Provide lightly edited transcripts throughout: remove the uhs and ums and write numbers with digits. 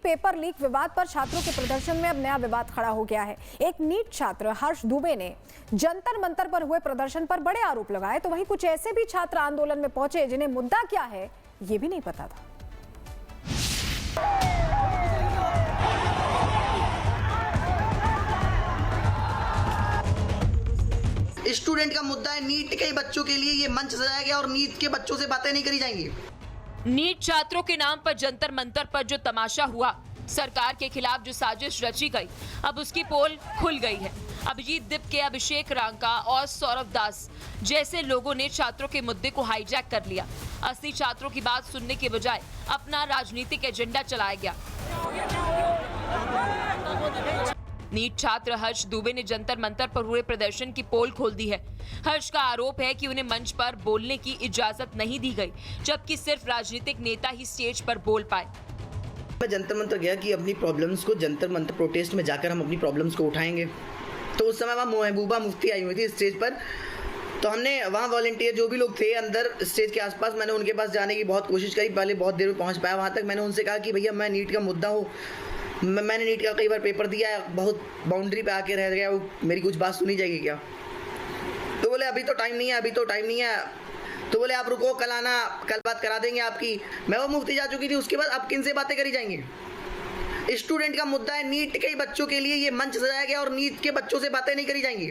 Paper leak विवाद पर छात्रों के प्रदर्शन में अब नया विवाद खड़ा हो गया है। एक नीट छात्र हर्ष दुबे ने जंतर मंतर पर हुए प्रदर्शन पर बड़े आरोप लगाए, तो वहीं कुछ ऐसे भी छात्र आंदोलन में पहुंचे जिन्हें मुद्दा क्या है ये भी नहीं पता था। स्टूडेंट का मुद्दा है नीट के बच्चों के लिए ये मंच सजाया गया और नीट के बच्चों से बातें नहीं करी जाएंगी। नीट छात्रों के नाम पर जंतर मंतर पर जो तमाशा हुआ, सरकार के खिलाफ जो साजिश रची गई, अब उसकी पोल खुल गई है। अभिजीत दिप, अभिषेक रांका और सौरभ दास जैसे लोगों ने छात्रों के मुद्दे को हाईजैक कर लिया। असली छात्रों की बात सुनने के बजाय अपना राजनीतिक एजेंडा चलाया गया। नीट छात्र हर्ष दुबे ने जंतर मंतर पर हुए प्रदर्शन की पोल खोल दी है। हर्ष का आरोप है कि उन्हें मंच पर बोलने की इजाजत नहीं दी गई, जबकि सिर्फ राजनीतिक नेता ही स्टेज पर बोल पाए। मैं जंतर मंतर गया कि अपनी प्रॉब्लम्स को जंतर मंतर प्रोटेस्ट में जाकर हम अपनी प्रॉब्लम्स को उठाएंगे। तो उस समय वहाँ महबूबा मुफ्ती आई हुई थी स्टेज पर, तो हमने वहाँ वॉलंटियर जो भी लोग थे अंदर स्टेज के आसपास, मैंने उनके पास जाने की बहुत कोशिश करी। पहले बहुत देर में पहुँच पाया वहाँ तक। मैंने उनसे कहा कि भैया मैं नीट का मुद्दा हूँ, मैंने नीट का कई बार पेपर दिया है, बहुत बाउंड्री पे आके रह गया, वो मेरी कुछ बात सुनी जाएगी क्या? तो बोले अभी तो टाइम नहीं है, अभी तो टाइम नहीं है। तो बोले आप रुको, कल आना, कल बात करा देंगे आपकी। मैं वो मुफ्ती जा चुकी थी, उसके बाद अब किन से बातें करी जाएंगी? स्टूडेंट का मुद्दा है नीट के बच्चों के लिए ये मंच सजाया गया और नीट के बच्चों से बातें नहीं करी जाएंगी।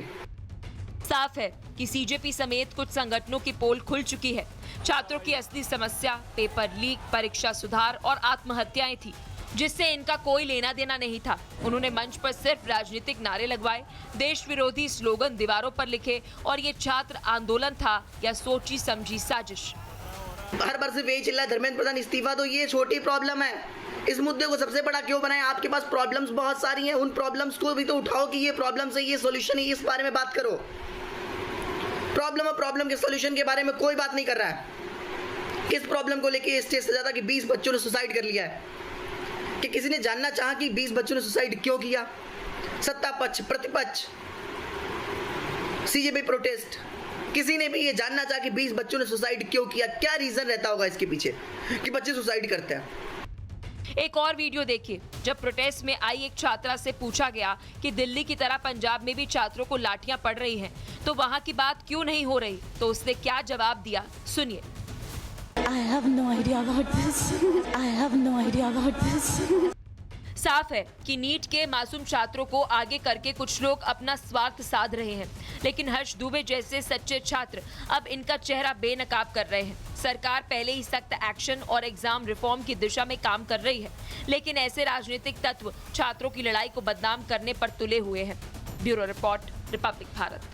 साफ है कि सीजेपी समेत कुछ संगठनों की पोल खुल चुकी है। छात्रों की असली समस्या पेपर लीक, परीक्षा सुधार और आत्महत्याएं थी, जिससे इनका कोई लेना देना नहीं था। उन्होंने मंच पर सिर्फ राजनीतिक नारे लगवाए, देश विरोधी स्लोगन दीवारों पर लिखे, और ये छात्र आंदोलन था या सोची समझी साजिश? हर बार सिर्फ यही चिल्ला धर्मेंद्र प्रधान इस्तीफा दो, ये छोटी प्रॉब्लम है। इस मुद्दे को सबसे बड़ा क्यों बनाए? आपके पास प्रॉब्लम्स बहुत सारी हैं, उन प्रॉब्लम्स को भी तो उठाओ कि ये प्रॉब्लम्स है, ये सॉल्यूशन है, इस बारे में बात करो। प्रॉब्लम और प्रॉब्लम के सॉल्यूशन के बारे में कोई बात नहीं कर रहा है। किस प्रॉब्लम को लेके स्टेज सजा था कि 20 बच्चों ने सुसाइड कर लिया है? कि किसी ने जानना चाहा कि 20 बच्चों ने सुसाइड क्यों किया? सत्ता पक्ष, प्रतिपक्ष, सीजेपी प्रोटेस्ट, किसी ने भी ये जानना चाहा कि 20 बच्चों ने सुसाइड क्यों किया? क्या रीजन रहता होगा इसके पीछे कि बच्चे सुसाइड करते हैं? एक और वीडियो देखिए, जब प्रोटेस्ट में आई एक छात्रा से पूछा गया कि दिल्ली की तरह पंजाब में भी छात्रों को लाठियां पड़ रही हैं, तो वहां की बात क्यों नहीं हो रही, तो उसने क्या जवाब दिया, सुनिए। I have no idea about this. I have no idea about this. साफ है कि नीट के मासूम छात्रों को आगे करके कुछ लोग अपना स्वार्थ साध रहे हैं, लेकिन हर्ष दुबे जैसे सच्चे छात्र अब इनका चेहरा बेनकाब कर रहे हैं। सरकार पहले ही सख्त एक्शन और एग्जाम रिफॉर्म की दिशा में काम कर रही है, लेकिन ऐसे राजनीतिक तत्व छात्रों की लड़ाई को बदनाम करने पर तुले हुए हैं। Bureau report, Republic Bharat.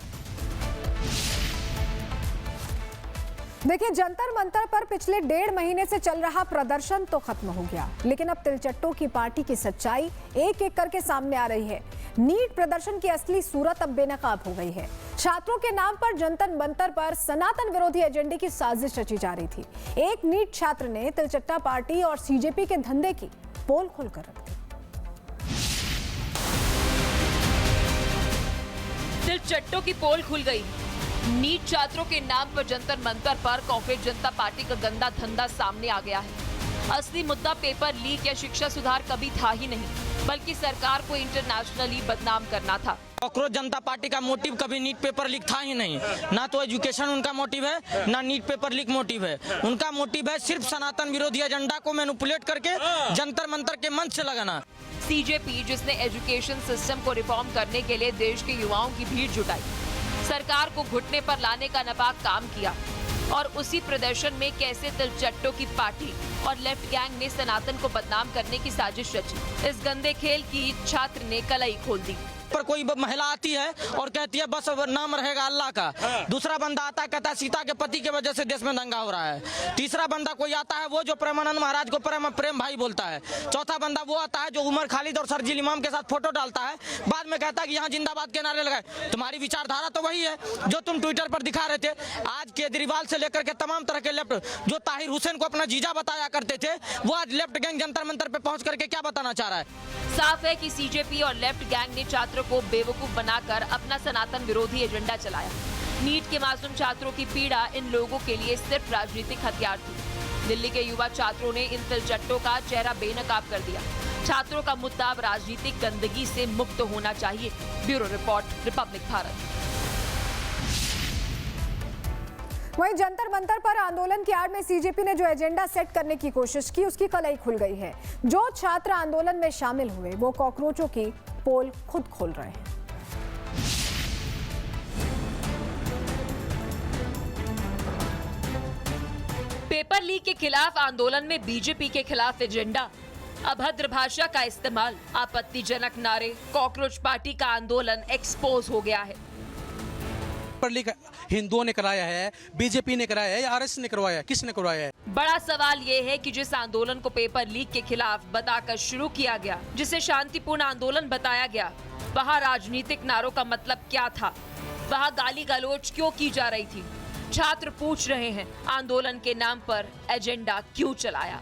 देखिए, जंतर मंतर पर पिछले 1.5 महीने से चल रहा प्रदर्शन तो खत्म हो गया, लेकिन अब तिलचट्टों की पार्टी की सच्चाई एक एक करके सामने आ रही है। नीट प्रदर्शन की असली सूरत अब बेनकाब हो गई है। छात्रों के नाम पर जंतर मंतर पर सनातन विरोधी एजेंडे की साजिश रची जा रही थी। एक नीट छात्र ने तिलचट्टा पार्टी और सीजेपी के धंधे की पोल खोलकर रख दी। तिलचट्टों की पोल खुल गई। नीट छात्रों के नाम पर जंतर मंतर पर कांग्रेस जनता पार्टी का गंदा धंधा सामने आ गया है। असली मुद्दा पेपर लीक या शिक्षा सुधार कभी था ही नहीं, बल्कि सरकार को इंटरनेशनली बदनाम करना था। कांग्रेस जनता पार्टी का मोटिव कभी नीट पेपर लीक था ही नहीं। ना तो एजुकेशन उनका मोटिव है, ना नीट पेपर लीक मोटिव है। उनका मोटिव है सिर्फ सनातन विरोधी एजेंडा को मैनिपुलेट करके जंतर मंतर के मंच से लगाना। सीजेपी, जिसने एजुकेशन सिस्टम को रिफॉर्म करने के लिए देश के युवाओं की भीड़ जुटाई, सरकार को घुटने पर लाने का नापाक काम किया, और उसी प्रदर्शन में कैसे तिलचट्टों की पार्टी और लेफ्ट गैंग ने सनातन को बदनाम करने की साजिश रची। इस गंदे खेल की छात्र ने कलाई खोल दी। पर कोई महिला आती है और कहती है बस नाम रहेगा अल्लाह का। दूसरा बंदा आता है, कहता है सीता के पति की वजह से देश में दंगा हो रहा है। तीसरा बंदा कोई आता है वो जो प्रेमानंद महाराज को प्रेम भाई बोलता है। चौथा बंदा वो आता है जो उमर खालिद और सरजील इमाम के साथ फोटो डालता है, बाद में कहता है कि यहाँ जिंदाबाद के नारे लगाए। तुम्हारी विचारधारा तो वही है जो तुम ट्विटर पर दिखा रहे थे। आज केजरीवाल से लेकर के तमाम तरह के लेफ्ट, जो ताहिर हुसैन को अपना जीजा बताया करते थे, वो आज लेफ्ट गैंग जंतर मंतर पे पहुंच करके क्या बताना चाह रहा है? साफ है कि सीजेपी और लेफ्ट गैंग ने छात्रों को बेवकूफ बनाकर अपना सनातन विरोधी एजेंडा चलाया। नीट के मासूम छात्रों की पीड़ा इन लोगों के लिए सिर्फ राजनीतिक हथियार थी। दिल्ली के युवा छात्रों ने इन तिलचट्टों का चेहरा बेनकाब कर दिया। छात्रों का मुद्दा अब राजनीतिक गंदगी से मुक्त होना चाहिए। Bureau report, Republic Bharat. वहीं जंतर मंतर पर आंदोलन की आड़ में सीजेपी ने जो एजेंडा सेट करने की कोशिश की, उसकी कलई खुल गई है। जो छात्र आंदोलन में शामिल हुए वो कॉकरोचों की पोल खुद खोल रहे हैं। पेपर लीक के खिलाफ आंदोलन में बीजेपी के खिलाफ एजेंडा, अभद्र भाषा का इस्तेमाल, आपत्तिजनक नारे, कॉकरोच पार्टी का आंदोलन एक्सपोज हो गया है। पेपर लीक हिंदुओं ने कराया है, बीजेपी ने कराया है या आरएसएस ने करवाया है? किसने करवाया है? बड़ा सवाल ये है कि जिस आंदोलन को पेपर लीक के खिलाफ बताकर शुरू किया गया, जिसे शांतिपूर्ण आंदोलन बताया गया, वहाँ राजनीतिक नारों का मतलब क्या था? वहाँ गाली गलौज क्यों की जा रही थी? छात्र पूछ रहे हैं, आंदोलन के नाम पर एजेंडा क्यों चलाया?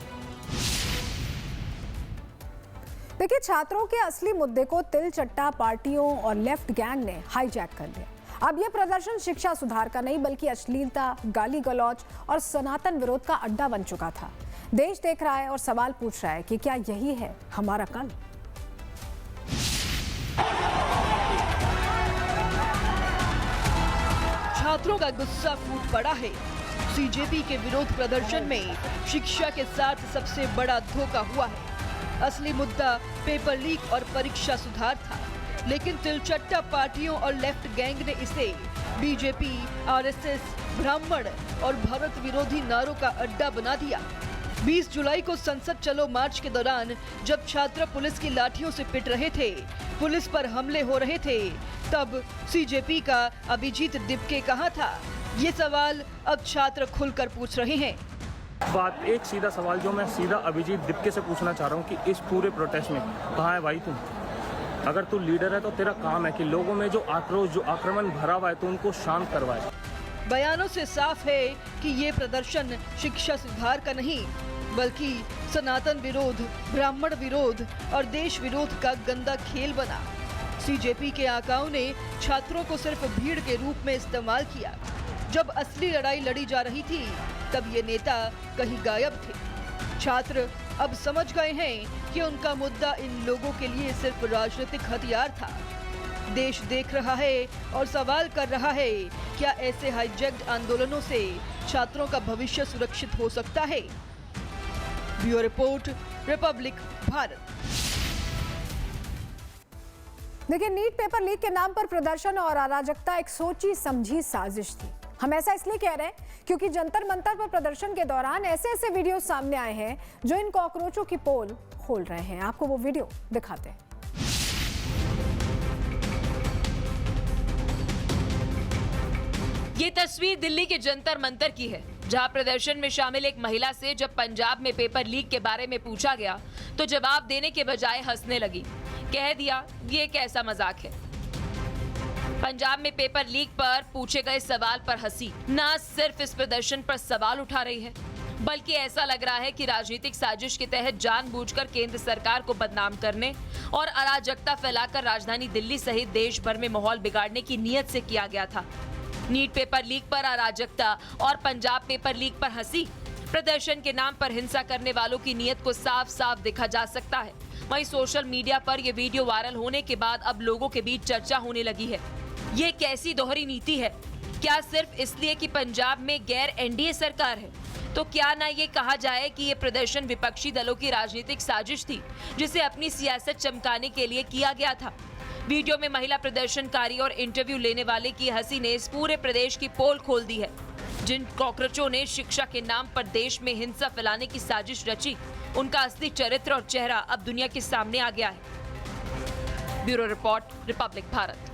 देखिए, छात्रों के असली मुद्दे को तिलचट्टा पार्टियों और लेफ्ट गैंग ने हाईजैक कर लिया। अब यह प्रदर्शन शिक्षा सुधार का नहीं बल्कि अश्लीलता, गाली गलौज और सनातन विरोध का अड्डा बन चुका था। देश देख रहा है और सवाल पूछ रहा है कि क्या यही है हमारा कल? छात्रों का गुस्सा फूट पड़ा है। सीजेपी के विरोध प्रदर्शन में शिक्षा के साथ सबसे बड़ा धोखा हुआ है। असली मुद्दा पेपर लीक और परीक्षा सुधार था, लेकिन तिलचट्टा पार्टियों और लेफ्ट गैंग ने इसे बीजेपी, आरएसएस, ब्राह्मण और भारत विरोधी नारों का अड्डा बना दिया। 20 जुलाई को संसद चलो मार्च के दौरान जब छात्र पुलिस की लाठियों से पिट रहे थे, पुलिस पर हमले हो रहे थे, तब सीजेपी का अभिजीत दिपके कहाँ था? ये सवाल अब छात्र खुलकर पूछ रहे हैं। बात एक सीधा सवाल जो मैं सीधा अभिजीत दिपके से पूछना चाह रहा हूँ कि इस पूरे प्रोटेस्ट में कहाँ है भाई तुम? अगर तू लीडर है तो तेरा काम है कि लोगों में जो आक्रोश, जो आक्रमण भरा हुआ है तो उनको शांत करवाए। बयानों से साफ है कि ये प्रदर्शन शिक्षा सुधार का नहीं बल्कि सनातन विरोध, ब्राह्मण विरोध और देश विरोध का गंदा खेल बना। सीजेपी के आकाओं ने छात्रों को सिर्फ भीड़ के रूप में इस्तेमाल किया। जब असली लड़ाई लड़ी जा रही थी तब ये नेता कहीं गायब थे। छात्र अब समझ गए हैं कि उनका मुद्दा इन लोगों के लिए सिर्फ राजनीतिक हथियार था। देश देख रहा है और सवाल कर रहा है, क्या ऐसे हाईजैक्ड आंदोलनों से छात्रों का भविष्य सुरक्षित हो सकता है? Bureau report, Republic Bharat. देखिए, नीट पेपर लीक के नाम पर प्रदर्शन और अराजकता एक सोची समझी साजिश थी। हम ऐसा इसलिए कह रहे हैं क्योंकि जंतर मंतर पर प्रदर्शन के दौरान ऐसे वीडियो सामने आए हैं जो इन कॉकरोचों की पोल खोल रहे हैं। आपको वो वीडियो दिखाते हैं। ये तस्वीर दिल्ली के जंतर मंतर की है, जहां प्रदर्शन में शामिल एक महिला से जब पंजाब में पेपर लीक के बारे में पूछा गया तो जवाब देने के बजाय हंसने लगी। कह दिया, ये कैसा मजाक है। पंजाब में पेपर लीक पर पूछे गए सवाल पर हंसी। ना सिर्फ इस प्रदर्शन पर सवाल उठा रही है, बल्कि ऐसा लग रहा है कि राजनीतिक साजिश के तहत जानबूझकर केंद्र सरकार को बदनाम करने और अराजकता फैलाकर राजधानी दिल्ली सहित देश भर में माहौल बिगाड़ने की नीयत से किया गया था। नीट पेपर लीक पर अराजकता और पंजाब पेपर लीक पर हंसी। प्रदर्शन के नाम पर हिंसा करने वालों की नीयत को साफ साफ देखा जा सकता है। वहीं सोशल मीडिया पर यह वीडियो वायरल होने के बाद अब लोगों के बीच चर्चा होने लगी है। ये कैसी दोहरी नीति है? क्या सिर्फ इसलिए कि पंजाब में गैर एनडीए सरकार है? तो क्या ना ये कहा जाए कि ये प्रदर्शन विपक्षी दलों की राजनीतिक साजिश थी, जिसे अपनी सियासत चमकाने के लिए किया गया था। वीडियो में महिला प्रदर्शनकारी और इंटरव्यू लेने वाले की हंसी ने इस पूरे प्रदेश की पोल खोल दी है। जिन कॉकरोचों ने शिक्षा के नाम पर देश में हिंसा फैलाने की साजिश रची, उनका असली चरित्र और चेहरा अब दुनिया के सामने आ गया है। Bureau report, Republic Bharat.